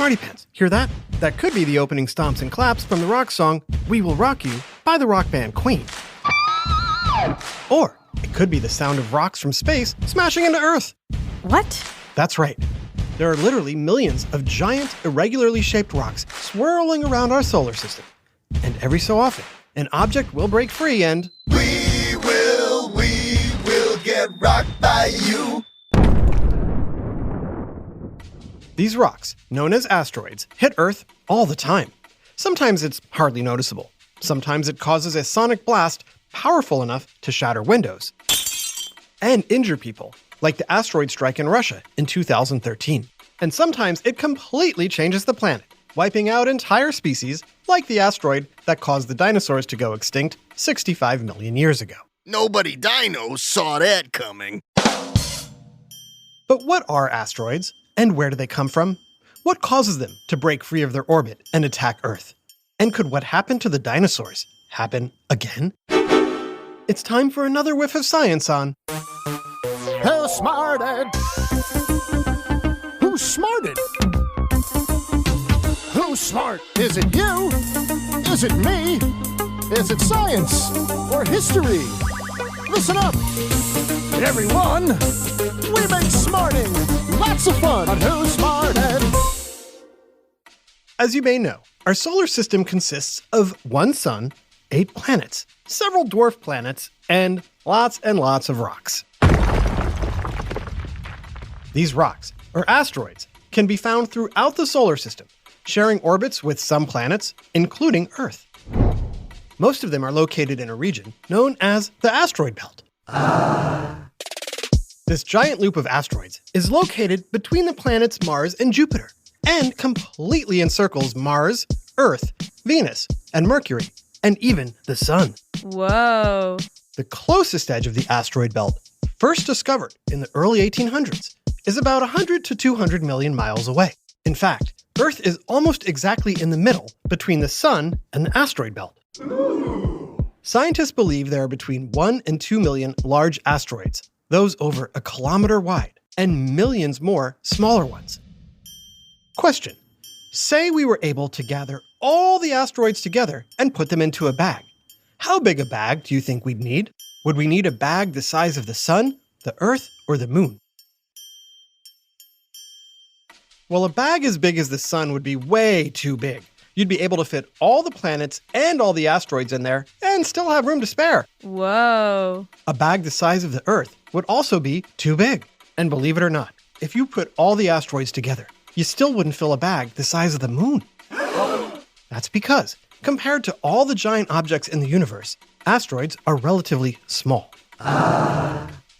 Smarty Pants, hear that? That could be the opening stomps and claps from the rock song We Will Rock You by the rock band Queen. Or it could be the sound of rocks from space smashing into Earth. What? That's right. There are literally millions of giant, irregularly shaped rocks swirling around our solar system. And every so often, an object will break free and... We will get rocked by you. These rocks, known as asteroids, hit Earth all the time. Sometimes it's hardly noticeable. Sometimes it causes a sonic blast powerful enough to shatter windows and injure people, like the asteroid strike in Russia in 2013. And sometimes it completely changes the planet, wiping out entire species, like the asteroid that caused the dinosaurs to go extinct 65 million years ago. Nobody dinos saw that coming. But what are asteroids, and where do they come from? What causes them to break free of their orbit and attack Earth? And could what happened to the dinosaurs happen again? It's time for another whiff of science on... Who smarted? Who's smarted? Who's smart? Is it you? Is it me? Is it science or history? Listen up, everyone. We make smarting lots of fun on Who Smarted. As you may know, our solar system consists of one sun, 8 planets, several dwarf planets, and lots of rocks. These rocks, or asteroids, can be found throughout the solar system, sharing orbits with some planets, including Earth. Most of them are located in a region known as the asteroid belt. This giant loop of asteroids is located between the planets Mars and Jupiter, and completely encircles Mars, Earth, Venus, and Mercury, and even the Sun. Whoa. The closest edge of the asteroid belt, first discovered in the early 1800s, is about 100 to 200 million miles away. In fact, Earth is almost exactly in the middle between the Sun and the asteroid belt. Scientists believe there are between 1 and 2 million large asteroids, those over a kilometer wide, and millions more smaller ones. Question: say we were able to gather all the asteroids together and put them into a bag. How big a bag do you think we'd need? Would we need a bag the size of the Sun, the Earth, or the Moon? Well, a bag as big as the Sun would be way too big. You'd be able to fit all the planets and all the asteroids in there and still have room to spare. Whoa. A bag the size of the Earth would also be too big. And believe it or not, if you put all the asteroids together, you still wouldn't fill a bag the size of the Moon. That's because, compared to all the giant objects in the universe, asteroids are relatively small.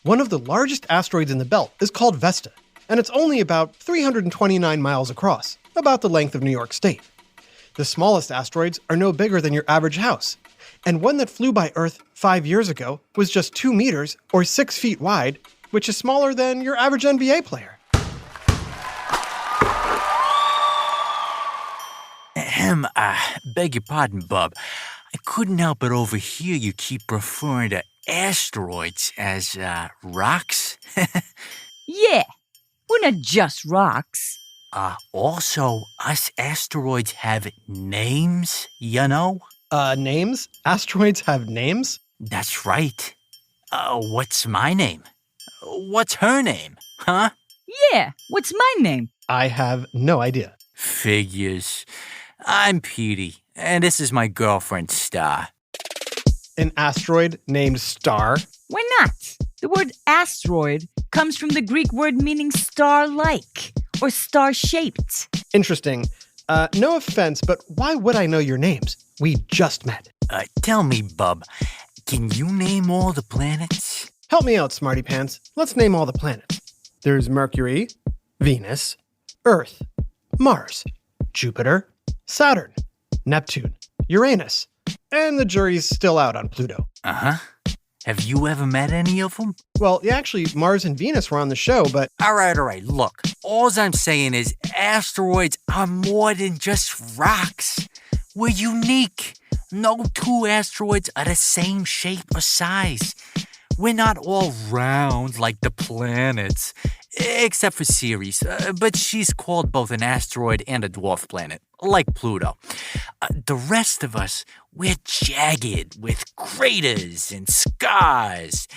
One of the largest asteroids in the belt is called Vesta, and it's only about 329 miles across, about the length of New York State. The smallest asteroids are no bigger than your average house, and one that flew by Earth 5 years ago was just 2 meters or 6 feet wide, which is smaller than your average NBA player. Beg your pardon, Bub. I couldn't help but overhear you keep referring to asteroids as, rocks. Yeah, we're not just rocks. Also, us asteroids have names, you know? Names? Asteroids have names? That's right. What's my name? What's her name, huh? Yeah, what's my name? I have no idea. Figures. I'm Petey, and this is my girlfriend, Star. An asteroid named Star? Why not? The word asteroid comes from the Greek word meaning star-like or star-shaped. Interesting. No offense, but why would I know your names? We just met. Tell me, Bub, can you name all the planets? Help me out, Smarty Pants. Let's name all the planets. There's Mercury, Venus, Earth, Mars, Jupiter, Saturn, Neptune, Uranus, and the jury's still out on Pluto. Uh-huh. Have you ever met any of them? Well, yeah, actually, Mars and Venus were on the show, but... All right. Look, all I'm saying is asteroids are more than just rocks. We're unique. No two asteroids are the same shape or size. We're not all round like the planets, except for Ceres, but she's called both an asteroid and a dwarf planet, like Pluto. The rest of us, we're jagged with craters and scars,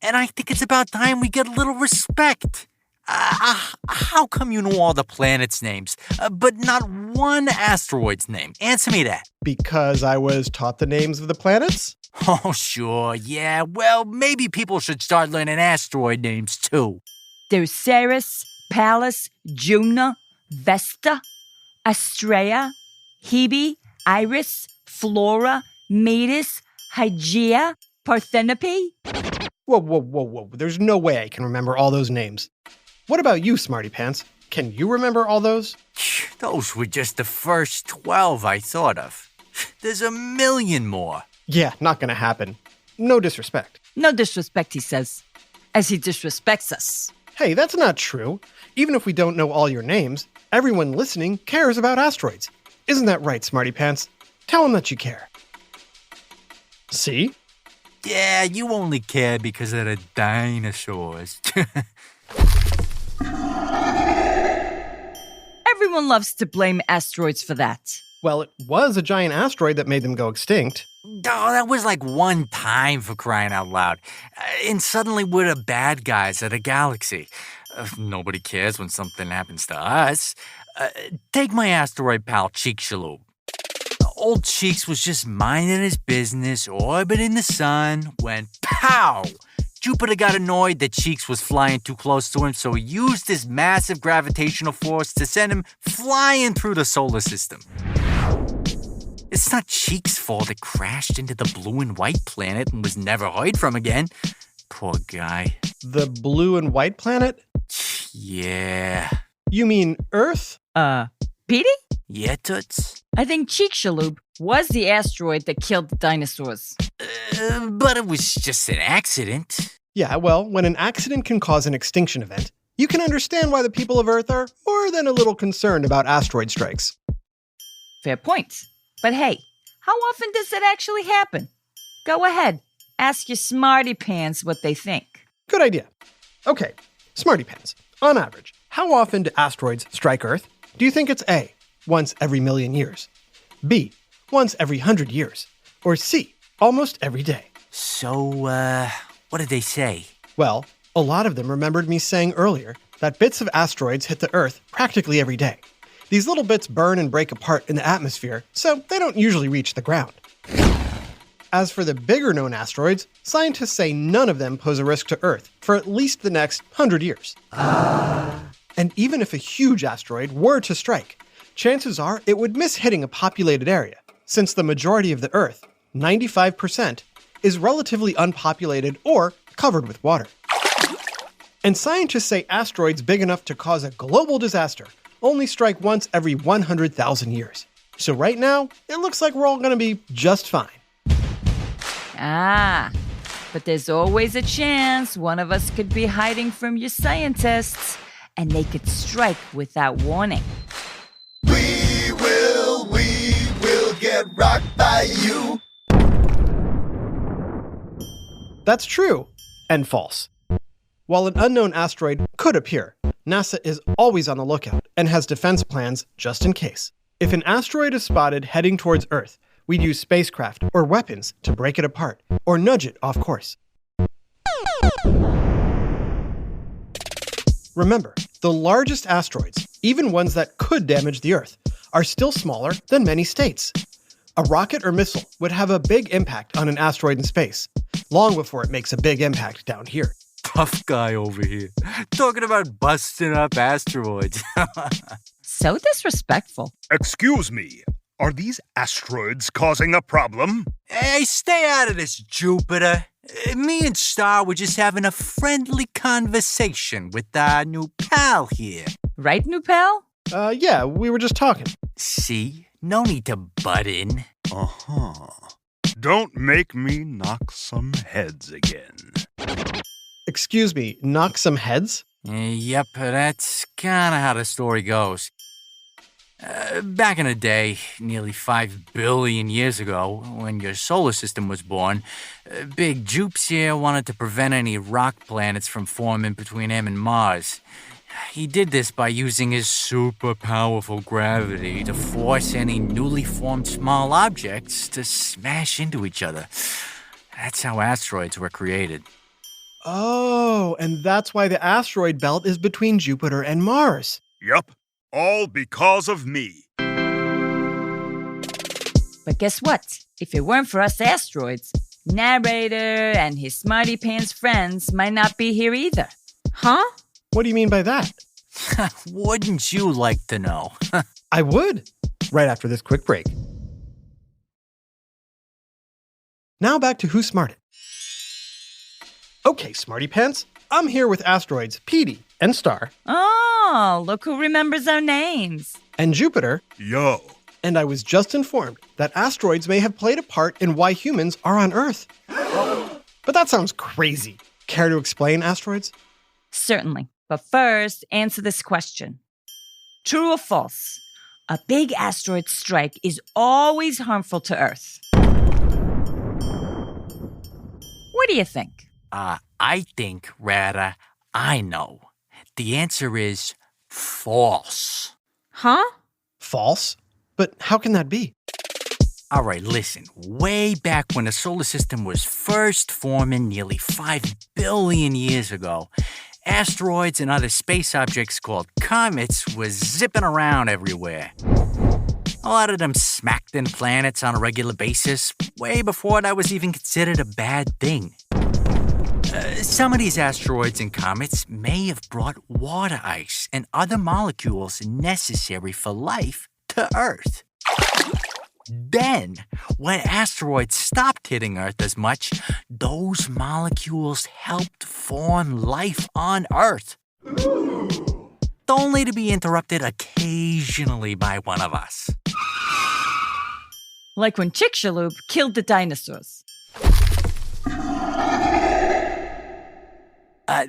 and I think it's about time we get a little respect. How come you know all the planets' names, but not one asteroid's name? Answer me that. Because I was taught the names of the planets? Oh, sure, yeah. Well, maybe people should start learning asteroid names, too. There's Ceres, Pallas, Juno, Vesta, Astrea, Hebe, Iris, Flora, Metis, Hygeia, Parthenope. Whoa. There's no way I can remember all those names. What about you, Smarty Pants? Can you remember all those? Those were just the first 12 I thought of. There's a million more. Yeah, not gonna happen. No disrespect. No disrespect, he says, as he disrespects us. Hey, that's not true. Even if we don't know all your names, everyone listening cares about asteroids. Isn't that right, Smarty Pants? Tell them that you care. See? Yeah, you only care because of the dinosaurs. Everyone loves to blame asteroids for that. Well, it was a giant asteroid that made them go extinct. Oh, that was like one time, for crying out loud. And suddenly we're the bad guys of the galaxy. Nobody cares when something happens to us. Take my asteroid pal, Chicxulub. Old Cheeks was just minding his business, orbiting the sun, when pow! Jupiter got annoyed that Cheeks was flying too close to him, so he used his massive gravitational force to send him flying through the solar system. It's not Cheeks' fault it crashed into the blue and white planet and was never heard from again. Poor guy. The blue and white planet? Yeah. You mean Earth? Petey? Yeah, Toots? I think Chicxulub was the asteroid that killed the dinosaurs. But it was just an accident. Yeah, well, when an accident can cause an extinction event, you can understand why the people of Earth are more than a little concerned about asteroid strikes. Fair point. But hey, how often does that actually happen? Go ahead. Ask your smarty pants what they think. Good idea. Okay, Smarty Pants. On average, how often do asteroids strike Earth? Do you think it's A, once every million years, B, once every 100 years, or C, almost every day? So, what did they say? Well, a lot of them remembered me saying earlier that bits of asteroids hit the Earth practically every day. These little bits burn and break apart in the atmosphere, so they don't usually reach the ground. As for the bigger known asteroids, scientists say none of them pose a risk to Earth for at least the next 100 years. And even if a huge asteroid were to strike, chances are it would miss hitting a populated area, since the majority of the Earth, 95%, is relatively unpopulated or covered with water. And scientists say asteroids big enough to cause a global disaster only strike once every 100,000 years. So right now, it looks like we're all going to be just fine. But there's always a chance one of us could be hiding from your scientists, and they could strike without warning. We will get rocked by you. That's true and false. While an unknown asteroid could appear, NASA is always on the lookout and has defense plans just in case. If an asteroid is spotted heading towards Earth, we'd use spacecraft or weapons to break it apart or nudge it off course. Remember, the largest asteroids, even ones that could damage the Earth, are still smaller than many states. A rocket or missile would have a big impact on an asteroid in space, long before it makes a big impact down here. Tough guy over here, talking about busting up asteroids. So disrespectful. Excuse me, are these asteroids causing a problem? Hey, stay out of this, Jupiter. Me and Star were just having a friendly conversation with our new pal here. Right, new pal? Yeah, we were just talking. See? No need to butt in. Uh-huh. Don't make me knock some heads again. Excuse me, knock some heads? Yep, that's kinda how the story goes. Back in the day, nearly 5 billion years ago, when your solar system was born, Big Jupes here wanted to prevent any rock planets from forming between him and Mars. He did this by using his super powerful gravity to force any newly formed small objects to smash into each other. That's how asteroids were created. Oh, and that's why the asteroid belt is between Jupiter and Mars. Yup, all because of me. But guess what? If it weren't for us asteroids, narrator and his smarty pants friends might not be here either. Huh? What do you mean by that? Wouldn't you like to know? I would, right after this quick break. Now back to Who Smarted. Okay, Smarty Pants, I'm here with asteroids Petey and Star. Oh, look who remembers our names. And Jupiter. Yo. And I was just informed that asteroids may have played a part in why humans are on Earth. But that sounds crazy. Care to explain, asteroids? Certainly. But first, answer this question. True or false? A big asteroid strike is always harmful to Earth. What do you think? I think, rather, I know. The answer is false. Huh? False? But how can that be? All right, listen. Way back when the solar system was first forming nearly 5 billion years ago, asteroids and other space objects called comets was zipping around everywhere. A lot of them smacked in planets on a regular basis, way before that was even considered a bad thing. Some of these asteroids and comets may have brought water ice and other molecules necessary for life to Earth. Then, when asteroids stopped hitting Earth as much, those molecules helped form life on Earth. Only to be interrupted occasionally by one of us. Like when Chicxulub killed the dinosaurs.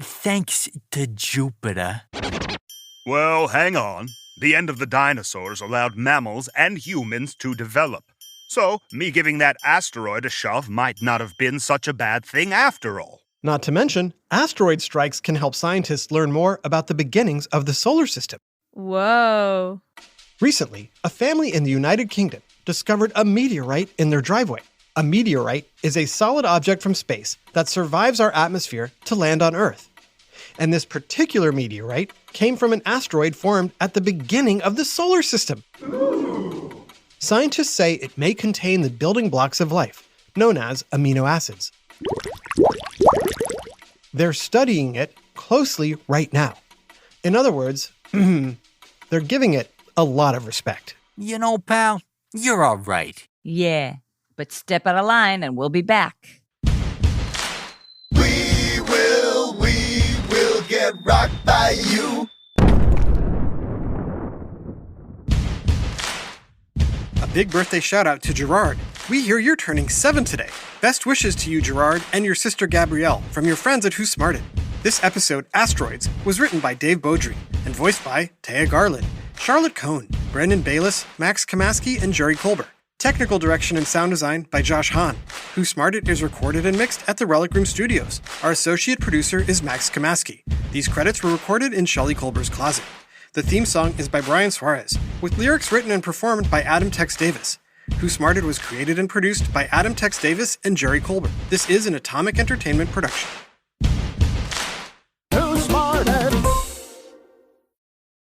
Thanks to Jupiter. Well, hang on. The end of the dinosaurs allowed mammals and humans to develop. So, me giving that asteroid a shove might not have been such a bad thing after all. Not to mention, asteroid strikes can help scientists learn more about the beginnings of the solar system. Whoa. Recently, a family in the United Kingdom discovered a meteorite in their driveway. A meteorite is a solid object from space that survives our atmosphere to land on Earth. And this particular meteorite came from an asteroid formed at the beginning of the solar system. Scientists say it may contain the building blocks of life, known as amino acids. They're studying it closely right now. In other words, they're giving it a lot of respect. You know, pal, you're all right. Yeah, but step out of line and we'll be back. We will get rocked by you. A big birthday shout out to Gerard. We hear you're turning 7 today. Best wishes to you, Gerard, and your sister Gabrielle from your friends at Who Smarted. This episode, Asteroids, was written by Dave Beaudry and voiced by Taya Garland, Charlotte Cohn, Brendan Bayless, Max Kamaski, and Jerry Colber. Technical direction and sound design by Josh Hahn. Who Smarted is recorded and mixed at the Relic Room Studios. Our associate producer is Max Kamaski. These credits were recorded in Shelley Colber's closet. The theme song is by Brian Suarez, with lyrics written and performed by Adam Tex Davis. Who Smarted was created and produced by Adam Tex Davis and Jerry Colber. This is an Atomic Entertainment production.